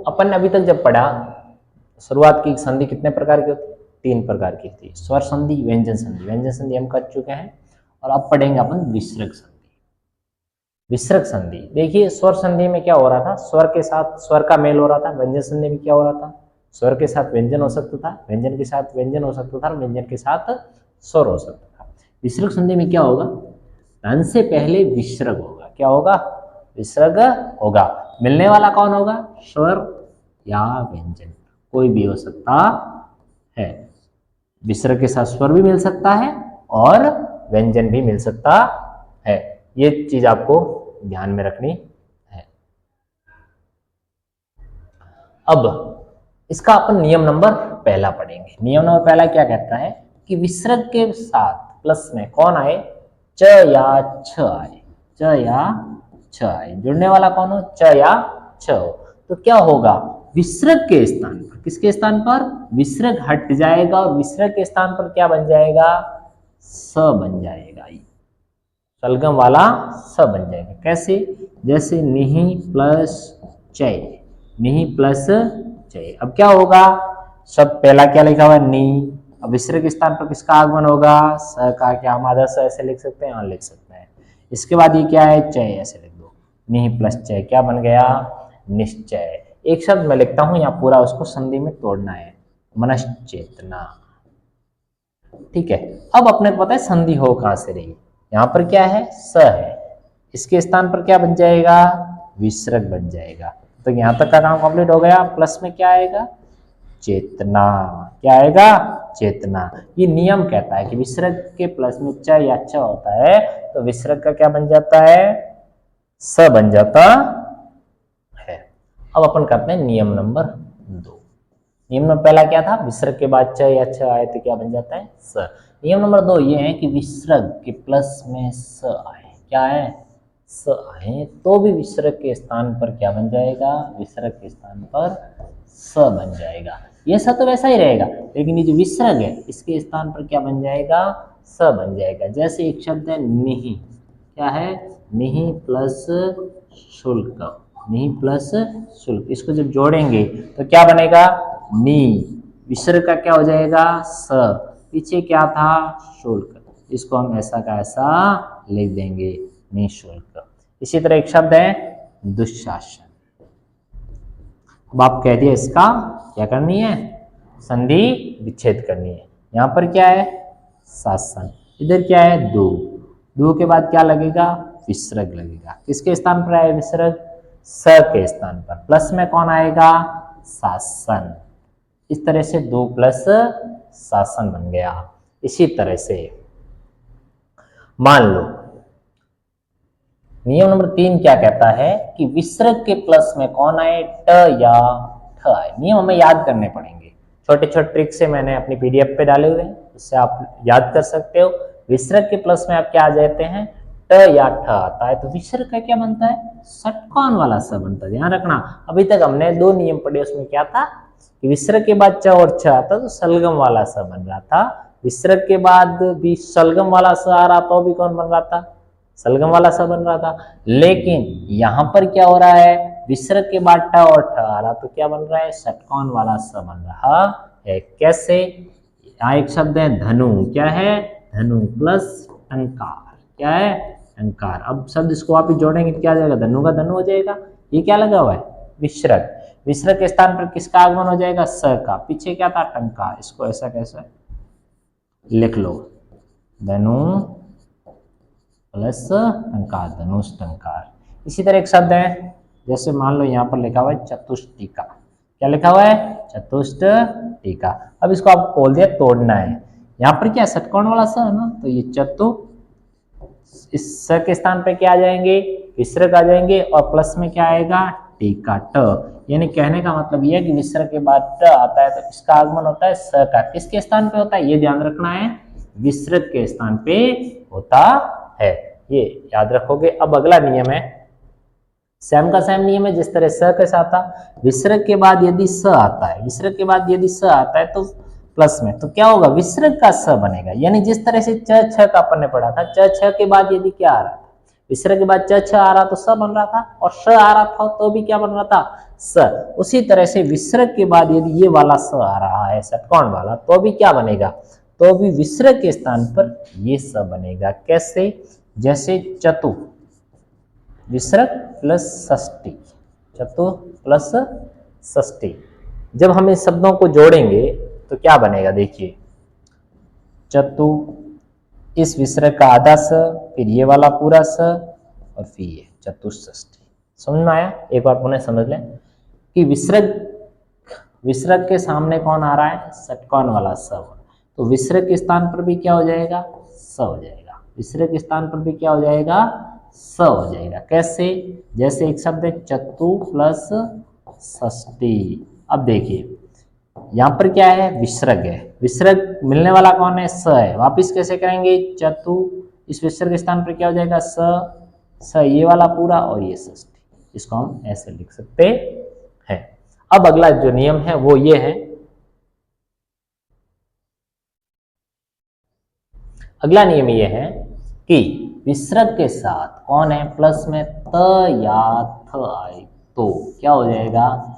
अपन ने अभी तक जब पढ़ा शुरुआत की संधि कितने प्रकार की होती है? 3 प्रकार की थी, स्वर संधि, व्यंजन संधि। व्यंजन संधि हम कर चुके हैं और अब पढ़ेंगे अपन विसर्ग संधि। विसर्ग संधि देखिए, स्वर संधि में क्या हो रहा था, स्वर के साथ स्वर का मेल हो रहा था। व्यंजन संधि में क्या हो रहा था, स्वर के साथ व्यंजन हो सकता था, व्यंजन के साथ व्यंजन हो सकता था, व्यंजन के साथ स्वर हो सकता था। विसर्ग संधि में क्या होगा, धन से पहले विसर्ग होगा। क्या होगा, विसर्ग होगा। मिलने वाला कौन होगा, स्वर या व्यंजन, कोई भी हो सकता है। विसर्ग के साथ स्वर भी मिल सकता है और व्यंजन भी मिल सकता है। ये चीज आपको ध्यान में रखनी है। अब इसका अपन नियम नंबर पहला पढ़ेंगे। नियम नंबर पहला क्या कहता है कि विसर्ग के साथ प्लस में कौन आए, च या छ आए। च या छ आए, जुड़ने वाला कौन हो, च या छ हो। तो क्या होगा, विसर्ग के स्थान पर, किसके स्थान पर, विसर्ग हट जाएगा और विसर्ग के स्थान पर क्या बन जाएगा, स बन जाएगा। सलगम वाला स बन जाएगा। कैसे, जैसे निहि प्लस चय, निहि प्लस चय। अब क्या होगा, सब पहला क्या लिखा हुआ है, नी। अब विसर्ग के स्थान पर किसका आगमन होगा, स का। क्या हम आधा स ऐसे लिख सकते हैं, हाँ लिख सकते हैं। इसके बाद ये क्या है, चय, ऐसे लिख दो। निहि प्लस चय क्या बन गया, निश्चय। एक शब्द मैं लिखता हूं, यहाँ पूरा उसको संधि में तोड़ना है, मनश्चेतना। ठीक है। अब अपने को पता है संधि हो कहां से रही, यहां पर क्या है, स है, इसके स्थान पर क्या बन जाएगा, विसर्ग बन जाएगा। तो यहां तक का काम कंप्लीट हो गया। प्लस में क्या आएगा, चेतना। क्या आएगा, चेतना। ये नियम कहता है कि विसर्ग के प्लस में च या छ होता है तो विसर्ग का क्या बन जाता है, स बन जाता है। अब अपन करते हैं नियम नंबर 2। नियम नंबर पहला क्या था, विसर्ग के बाद च या छ आए तो क्या बन जाता है, स। नियम नंबर 2 ये है कि विसर्ग के प्लस में स आए, क्या है, स आए तो भी विसर्ग के स्थान पर क्या बन जाएगा, विसर्ग के स्थान पर स बन जाएगा। ये स तो वैसा ही रहेगा, लेकिन ये जो विसर्ग है इसके स्थान पर क्या बन जाएगा, स बन जाएगा। जैसे एक शब्द है निहि, क्या है, निहि प्लस शुल्क, निहि प्लस शुल्क। इसको जब जोड़ेंगे तो क्या बनेगा, नी। विसर्ग का क्या हो जाएगा, स। पीछे क्या था, शुल्क। इसको हम ऐसा का ऐसा लिख देंगे, निःशुल्क। इसी तरह एक शब्द है दुशासन। अब आप कह दिए इसका क्या करनी है, संधि विच्छेद करनी है। यहां पर क्या है, शासन। इधर क्या है, दो। दो के बाद क्या लगेगा, विसर्ग लगेगा। किसके स्थान पर आए विसर्ग, स के स्थान पर। प्लस में कौन आएगा, शासन। इस तरह से 2 प्लस शासन बन गया। इसी तरह से मान लो नियम नंबर 3 क्या कहता है कि विसर्ग के प्लस में कौन आए, ट या ठ आए। नियम हमें याद करने पड़ेंगे, छोटे छोटे ट्रिक से मैंने अपनी पीडीएफ पे डाले हुए हैं, उससे आप याद कर सकते हो। विसर्ग के प्लस में आप क्या आ जाते हैं, ट या ठ आता है तो विसर्ग का क्या बनता है, षटकोण वाला स बनता है। ध्यान रखना, अभी तक हमने 2 नियम पढ़े, उसमें क्या था कि विसर्ग के बाद च और छ आता तो सलगम वाला स बन रहा था। विसर्ग के बाद भी सलगम वाला स आ रहा तो भी कौन बन रहा था, सलगम वाला स बन रहा था। लेकिन यहां पर क्या हो रहा है, विसर्ग के बाद ट और ठ आ रहा तो क्या बन रहा है, षटकोण वाला स बन रहा है। कैसे, यहाँ एक शब्द है धनु, क्या है, धनु प्लस टंकार, क्या है, टंकार। अब शब्द इसको आप जोड़ेंगे क्या आ जाएगा, धनु का धनु हो जाएगा। ये क्या लगा हुआ है, विसर्ग। विसर्ग के स्थान पर किसका आगमन हो जाएगा, स का। पीछे क्या था, टंकार। इसको ऐसा कैसे लिख लो, धनु प्लस टंकार, धनुष टंकार। इसी तरह एक शब्द है, जैसे मान लो यहाँ पर लिखा हुआ है चतुष्टिका। क्या लिखा हुआ है, चतुष्टिका। अब इसको आप बोल दिया तोड़ना है। यहाँ पर क्या षटकोण वाला स है ना, तो ये चतु, इस स के स्थान पे क्या आ जाएंगे, विसर्ग आ जाएंगे और प्लस में क्या आएगा, टीका, ट। यानी कहने का मतलब यह है कि विसर्ग के बाद ट आता है तो इसका आगमन होता है स का। किसके स्थान पे होता है, ये ध्यान रखना है, विसर्ग के स्थान पे होता है, ये याद रखोगे। अब अगला नियम है, सेम का सेम नियम है। जिस तरह स के साथ था, विसर्ग के बाद यदि स आता है, विसर्ग के बाद यदि स आता है तो प्लस में तो क्या होगा, विसर्ग का स बनेगा। यानी जिस तरह से च छ का अपन ने पढ़ा था, च छ के बाद यदि क्या आ रहा था, विसर्ग के बाद च छ आ रहा तो स बन रहा था, और श आ रहा था तो भी क्या बन रहा था, स। उसी तरह से विसर्ग के बाद यदि ये वाला स आ रहा है षटकोण वाला, तो भी क्या बनेगा, तो भी विसर्ग के स्थान पर ये स बनेगा। कैसे, जैसे चतु, विसर्ग प्लस षष्ठी, चतु प्लस षष्ठी। जब हम इन शब्दों को जोड़ेंगे तो क्या बनेगा, देखिए चतु, इस विसर्ग का आधा स, फिर ये वाला पूरा स, और फिर ये चतुष्षष्ठी। समझ में आया? एक बार पुनः समझ लें कि विसर्ग के सामने कौन आ रहा है, षटकोण वाला स। तो विसर्ग के स्थान पर भी क्या हो जाएगा, स हो जाएगा। विसर्ग के स्थान पर भी क्या हो जाएगा, स हो जाएगा। कैसे, जैसे एक शब्द है चतु प्लस षष्ठी। अब देखिए यहाँ पर क्या है, विसर्ग है, विसर्ग मिलने वाला कौन है, स है। वापिस कैसे करेंगे, चतु, इस विसर्ग के स्थान पर क्या हो जाएगा, स, ये वाला पूरा और ये षष्ठी। इसको हम ऐसे लिख सकते हैं। अब अगला जो नियम है वो ये है, अगला नियम ये है कि विसर्ग के साथ कौन है, प्लस में त या थ आए तो क्या हो जाएगा,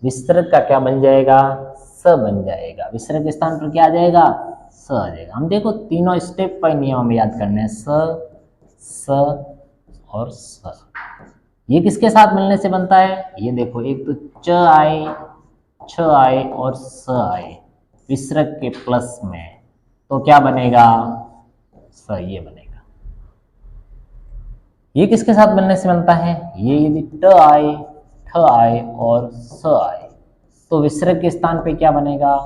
विसर्ग का क्या बन जाएगा, स बन जाएगा। विसर्ग के स्थान पर क्या आ जाएगा, स आ जाएगा। हम देखो तीनों स्टेप पर नियम हमें याद करने हैं, स और स। ये किसके साथ मिलने से बनता है, ये देखो, एक तो च आए, छ आए और स आए विसर्ग के प्लस में, तो क्या बनेगा, स, ये बनेगा। ये किसके साथ मिलने से बनता है, ये यदि ट आए, ठ आए और स आए तो विसर्ग के स्थान पे क्या बनेगा,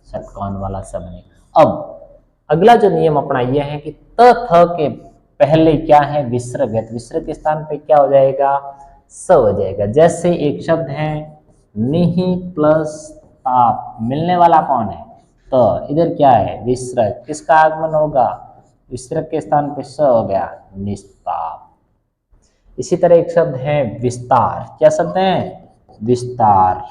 षटकोण वाला स बनेगा। अब अगला जो नियम अपना यह है कि त थ के पहले क्या है, विसर्ग है, तो विसर्ग के स्थान पे क्या हो जाएगा, स हो जाएगा। जैसे एक शब्द है निहि प्लस ताप, मिलने वाला कौन है, त, इधर क्या है, विसर्ग, किसका आगमन होगा, विसर्ग के स्थान पे स हो गया, निस्ताप। इसी तरह एक शब्द है विस्तार, क्या शब्द है, विस्तार,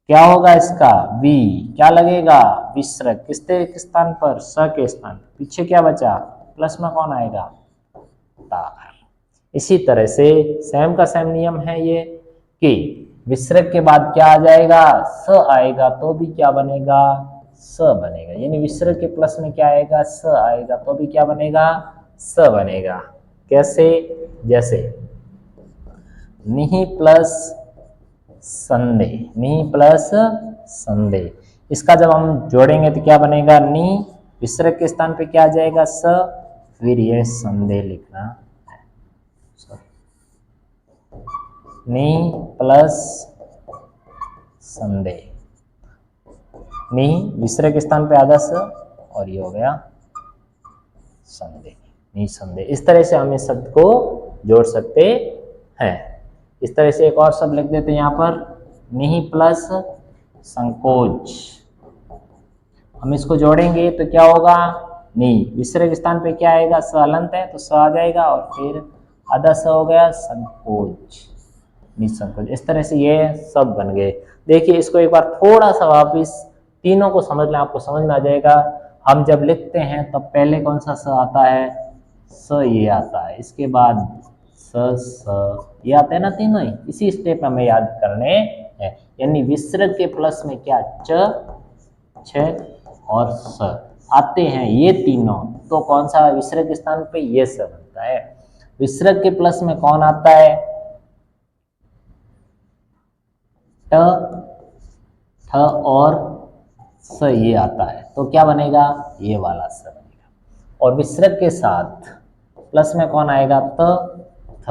क्या होगा इसका, वी, क्या लगेगा, विसर्ग, किसके स्थान पर, स के स्थान पर, पीछे क्या बचा, प्लस में कौन आएगा, तार। इसी तरह से सेम का सेम नियम है ये कि विसर्ग के बाद क्या आ जाएगा, स आएगा तो भी क्या बनेगा, स बनेगा। यानी विसर्ग के प्लस में क्या आएगा, स आएगा तो भी क्या बनेगा, स बनेगा। कैसे, जैसे निहि प्लस संदेह, निहि प्लस संदेह, इसका जब हम जोड़ेंगे तो क्या बनेगा, नि, विसर्ग के स्थान पे क्या आ जाएगा, स, फिर ये संदेह लिखना है, नि प्लस संदेह, नि विसर्ग के स्थान पे आधा स और ये हो गया संदेह, निसंदेह। इस तरह से हम इस शब्द को जोड़ सकते हैं। इस तरह से एक और शब्द लिख देते हैं यहाँ पर, निहि प्लस संकोच। हम इसको जोड़ेंगे तो क्या होगा, नी, विसर्ग स्थान पे क्या आएगा, स हलंत है तो स आ जाएगा और फिर आधा स हो गया, संकोच, निसंकोच। इस तरह से ये सब बन गए। देखिए इसको एक बार थोड़ा सा वापिस तीनों को समझ लें, आपको समझ में आ जाएगा। हम जब लिखते हैं तब पहले कौन सा स आता है, स ये आता है, इसके बाद स ये आते हैं ना, तीनों ही इसी स्टेप में हमें याद करने हैं। यानी विसर्ग के प्लस में क्या, च, छ और स आते हैं ये तीनों, तो कौन सा विसर्ग स्थान पे ये स बनता है। विसर्ग के प्लस में कौन आता है, ट, ठ और स ये आता है, तो क्या बनेगा, ये वाला स बनेगा। और विसर्ग के साथ प्लस में कौन आएगा, त, थ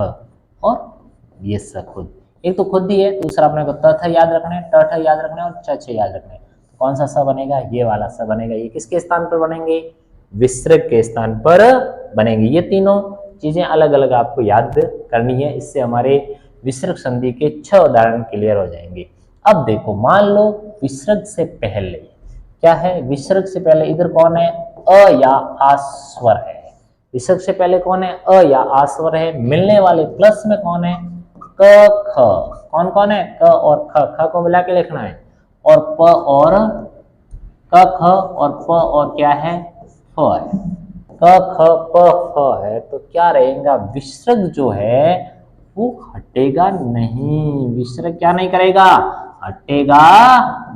और ये स खुद, एक तो खुद ही है, दूसरा अपने को त थ याद रखना है, ट ठ याद रखना है और च छ याद रखना है। तो कौन सा स बनेगा, ये वाला स बनेगा। ये किसके स्थान पर बनेंगे, विसर्ग के स्थान पर बनेंगे। ये तीनों चीजें अलग अलग आपको याद करनी है, इससे हमारे विसर्ग संधि के 6 उदाहरण क्लियर हो जाएंगे। अब देखो, मान लो विसर्ग से पहले क्या है, विसर्ग से पहले इधर कौन है, अ या आ स्वर है। विसर्ग से पहले कौन है, अ या आ स्वर है। मिलने वाले प्लस में कौन है, क, ख, कौन कौन है, क और ख, ख को मिला के लिखना है, और प और क, ख और प और क्या है, फ है। क ख प फ है तो क्या रहेगा, विसर्ग जो है वो हटेगा नहीं, विसर्ग क्या नहीं करेगा, हटेगा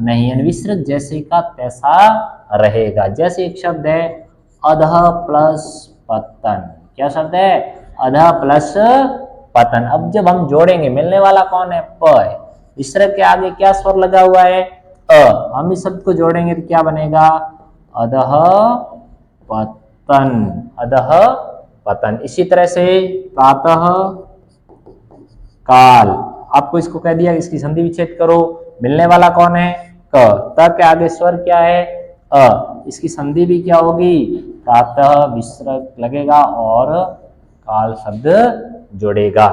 नहीं, यानी विसर्ग जैसे का तैसा रहेगा। जैसे एक शब्द है अधः प्लस पतन, क्या शब्द है, अधः प्लस पतन। अब जब हम जोड़ेंगे मिलने वाला कौन है, प है, विसर्ग के आगे क्या स्वर लगा हुआ है, अ, हम इस शब्द को जोड़ेंगे तो क्या बनेगा, अधः पतन, अधः पतन। इसी तरह से प्रातः काल, आपको इसको कह दिया इसकी संधि विच्छेद करो, मिलने वाला कौन है, क, त के आगे स्वर क्या है, अ, इसकी संधि भी क्या होगी, प्रातः विसर्ग लगेगा और काल शब्द जुड़ेगा।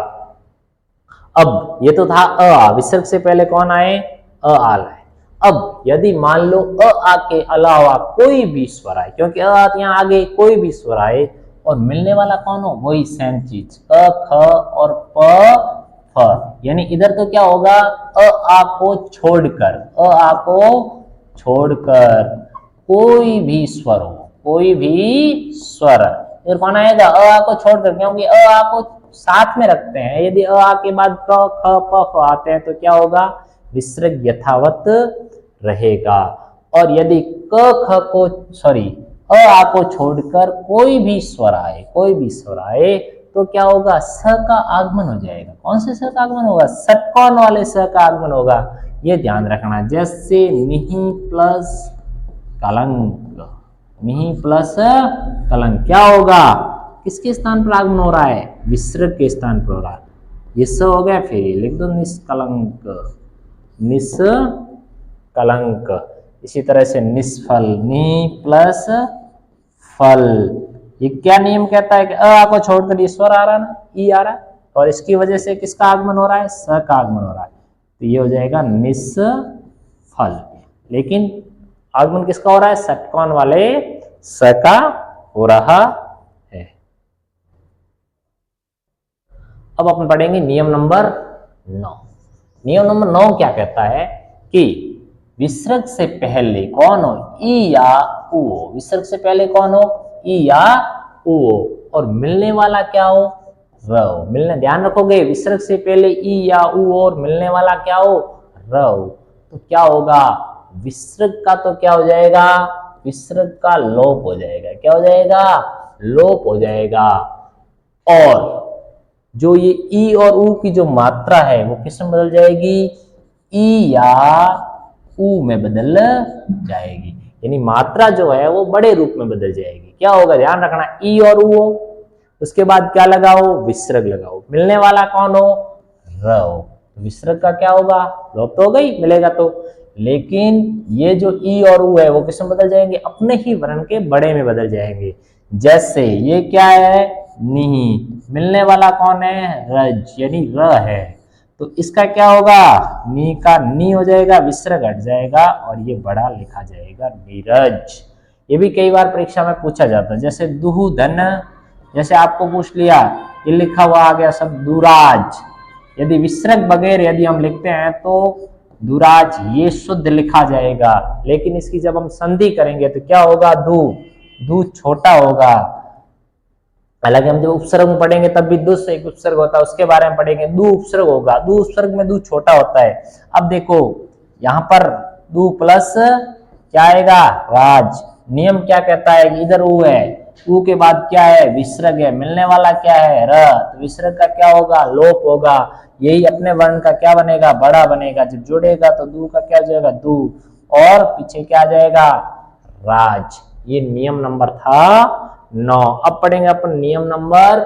अब ये तो था अ, विसर्ग से पहले कौन आए, अ आल है। अब यदि मान लो अ आ के अलावा कोई भी स्वर आए, क्योंकि अ यहाँ आगे कोई भी स्वर आए और मिलने वाला कौन हो, वही सेम चीज क ख और प फ, यानी इधर तो क्या होगा, अ आ को छोड़कर, अ आ को छोड़कर कोई भी स्वर हो, कोई भी स्वर, इधर कौन आएगा, अ आ को छोड़कर, क्योंकि अ आ को साथ में रखते हैं। यदि अ आ के बाद क ख प फ आते हैं तो क्या होगा, विसर्ग यथावत रहेगा। और यदि क ख को सॉरी अ आ को छोड़कर कोई भी स्वर आए, कोई भी स्वर आए तो क्या होगा, स का आगमन हो जाएगा। कौन से स का आगमन होगा, षटकोण वाले स का आगमन होगा, ये ध्यान रखना। जैसे निहि प्लस कलंक, निहि प्लस कलंक क्या होगा, किसके स्थान पर आगमन हो रहा है, विसर्ग के स्थान पर हो रहा है, ये स हो गया, फिर लिख दो निष्कलंक, निष्कलंक। इसी तरह से निष्फल, नि प्लस फल, ये क्या नियम कहता है कि अ को छोड़कर ये स्वर आ रहा है ना, ई आ रहा है, और इसकी वजह से किसका आगमन हो रहा है, स का आगमन हो रहा है, तो ये हो जाएगा निष्फल। लेकिन आगमन किसका हो रहा है, षटकोण वाले स का हो रहा है। अब अपन पढ़ेंगे नियम नंबर 9। नियम नंबर 9 क्या कहता है कि विसर्ग से पहले कौन हो, ई या उ हो, विसर्ग से पहले कौन हो, ई या उ हो, और मिलने वाला क्या हो, र हो। मिलने, ध्यान रखोगे, विसर्ग से पहले ई या उ हो और मिलने वाला क्या हो, र हो, तो क्या होगा, विसर्ग का तो क्या हो जाएगा, विसर्ग का लोप हो जाएगा, क्या हो जाएगा, लोप हो जाएगा। और जो ये ई और उ की जो मात्रा है वो किस में बदल जाएगी, ई या उ में बदल जाएगी, यानी मात्रा जो है वो बड़े रूप में बदल जाएगी। क्या होगा, ध्यान रखना, ई और उ हो, उसके बाद क्या लगाओ, विसर्ग लगाओ, मिलने वाला कौन हो, र हो, तो विसर्ग का क्या होगा, लोप तो हो गई, मिलेगा तो। लेकिन ये जो ई और उ है वो किस में बदल जाएंगे, अपने ही वर्ण के बड़े में बदल जाएंगे। जैसे ये क्या है, निहि, मिलने वाला कौन है, रज, यानी र है, तो इसका क्या होगा, नी का नी हो जाएगा, विसर्ग हट जाएगा और ये बड़ा लिखा जाएगा नीरज। ये भी कई बार परीक्षा में पूछा जाता है, जैसे दुहु धन, जैसे आपको पूछ लिया, ये लिखा हुआ आ गया सब दुराज, यदि विसर्ग बगैर यदि हम लिखते हैं तो दुराज ये शुद्ध लिखा जाएगा, लेकिन इसकी जब हम संधि करेंगे तो क्या होगा, दू, दू छोटा होगा। हालांकि हम जब उपसर्ग में पढ़ेंगे तब भी दू से एक उपसर्ग होता है, उसके बारे में पढ़ेंगे, दू उपसर्ग होगा, दू उपसर्ग में दू छोटा होता है। अब देखो यहां पर दू प्लस क्या आएगा, राज, नियम क्या कहता है कि इधर ऊ है, ऊ के बाद क्या है, विसर्ग है, मिलने वाला क्या है, र, तो विसर्ग का क्या होगा, लोप होगा, यही अपने वर्ण का क्या बनेगा, बड़ा बनेगा, जब जुड़ेगा तो दू का क्या हो जाएगा, दू, और पीछे क्या आ जाएगा, राज। ये नियम नंबर था 9। अब पढ़ेंगे अपन नियम नंबर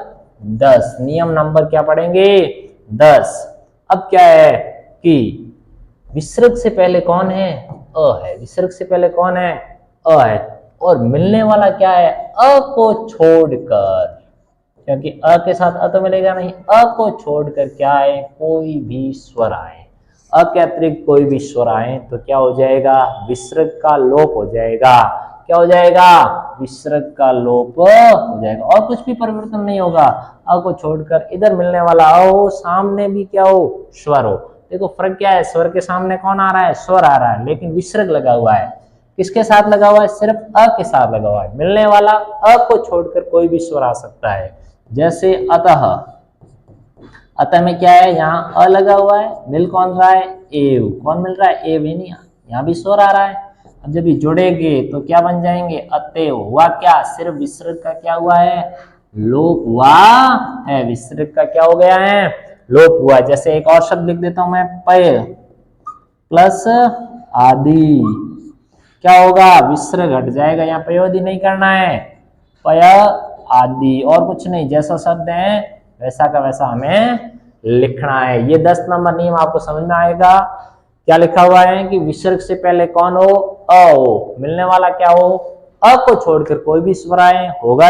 10। नियम नंबर क्या पढ़ेंगे, 10। अब क्या है कि विसर्ग से पहले कौन है, अ है, विसर्ग से पहले कौन है, अ है, और मिलने वाला क्या है, अ को छोड़कर, क्योंकि अ के साथ अ तो मिलेगा नहीं, अ को छोड़कर क्या है, कोई भी स्वर आए, अ के अतिरिक्त कोई भी स्वर आए तो क्या हो जाएगा, विसर्ग का लोप हो जाएगा। क्या हो जाएगा, विसर्ग का लोप हो जाएगा, और कुछ भी परिवर्तन नहीं होगा। अ को छोड़कर इधर मिलने वाला अ हो, सामने भी क्या हो, स्वर हो। देखो फर्क क्या है, स्वर के सामने कौन आ रहा है, स्वर आ रहा है, लेकिन विसर्ग लगा हुआ है। किसके साथ लगा हुआ है? सिर्फ अ के साथ लगा हुआ है। मिलने वाला अ को छोड़कर कोई भी स्वर आ सकता है। जैसे अतः, अतः में क्या है? यहाँ अ लगा हुआ है। मिल कौन रहा है? एव। कौन मिल रहा है? एव ही नहीं, यहाँ भी स्वर आ रहा है। अब जब ये जुड़ेंगे तो क्या बन जाएंगे? अतएव। हुआ क्या? सिर्फ विसर्ग का क्या हुआ है? लोप हुआ है। विसर्ग का क्या हो गया है? लोप हुआ। जैसे एक और शब्द लिख देता हूं मैं, पय प्लस आदि। क्या होगा? विसर्ग हट जाएगा, यहाँ प्रयोदी नहीं करना है। पय आदि, और कुछ नहीं। जैसा शब्द है वैसा का वैसा हमें लिखना है। ये 10 नंबर नियम आपको समझ में आएगा। क्या लिखा हुआ है कि विसर्ग से पहले कौन हो? अ हो। मिलने वाला क्या हो? अ को छोड़कर कोई भी स्वर आए होगा